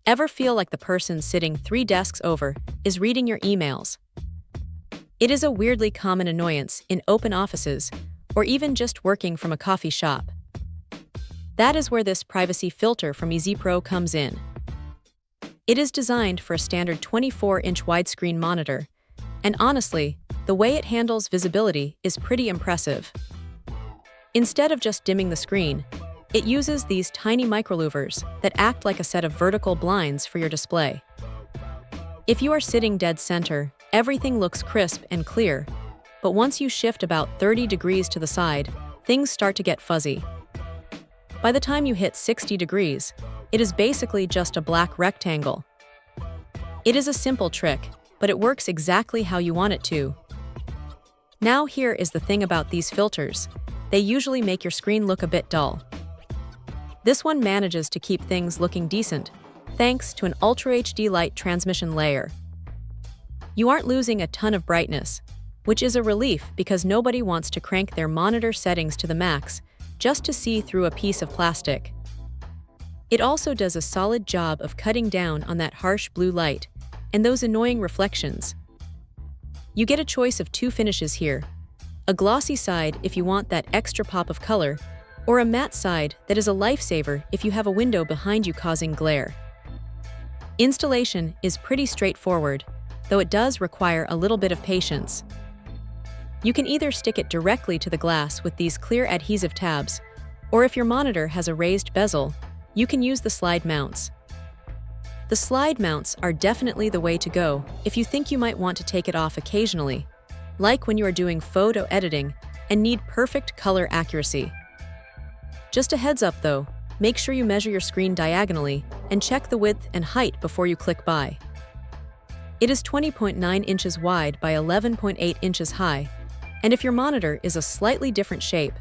Ever feel like the person sitting 3 desks over is reading your emails? It is a weirdly common annoyance in open offices or even just working from a coffee shop. That is where this privacy filter from EasyPro comes in. It is designed for a standard 24-inch widescreen monitor, and honestly, the way it handles visibility is pretty impressive. Instead of just dimming the screen, it uses these tiny microlouvers that act like a set of vertical blinds for your display. If you are sitting dead center, everything looks crisp and clear, but once you shift about 30 degrees to the side, things start to get fuzzy. By the time you hit 60 degrees, it is basically just a black rectangle. It is a simple trick, but it works exactly how you want it to. Now here is the thing about these filters. They usually make your screen look a bit dull. This one manages to keep things looking decent, thanks to an Ultra HD light transmission layer. You aren't losing a ton of brightness, which is a relief because nobody wants to crank their monitor settings to the max just to see through a piece of plastic. It also does a solid job of cutting down on that harsh blue light and those annoying reflections. You get a choice of 2 finishes here: a glossy side if you want that extra pop of color, or a matte side that is a lifesaver if you have a window behind you causing glare. Installation is pretty straightforward, though it does require a little bit of patience. You can either stick it directly to the glass with these clear adhesive tabs, or if your monitor has a raised bezel, you can use the slide mounts. The slide mounts are definitely the way to go if you think you might want to take it off occasionally, like when you are doing photo editing and need perfect color accuracy. Just a heads up though, make sure you measure your screen diagonally and check the width and height before you click buy. It is 20.9 inches wide by 11.8 inches high, and if your monitor is a slightly different shape,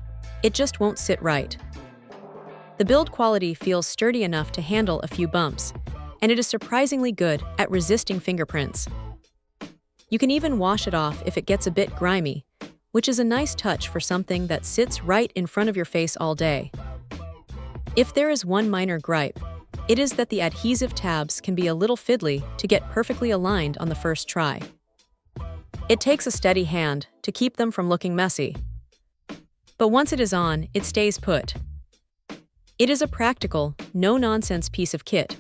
it just won't sit right. The build quality feels sturdy enough to handle a few bumps, and it is surprisingly good at resisting fingerprints. You can even wash it off if it gets a bit grimy, which is a nice touch for something that sits right in front of your face all day. If there is one minor gripe, it is that the adhesive tabs can be a little fiddly to get perfectly aligned on the first try. It takes a steady hand to keep them from looking messy. But once it is on, it stays put. It is a practical, no-nonsense piece of kit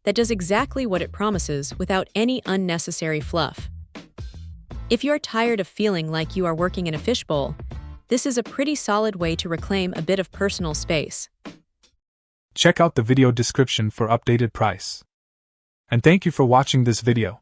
that does exactly what it promises without any unnecessary fluff. If you are tired of feeling like you are working in a fishbowl, this is a pretty solid way to reclaim a bit of personal space. Check out the video description for updated price. And thank you for watching this video.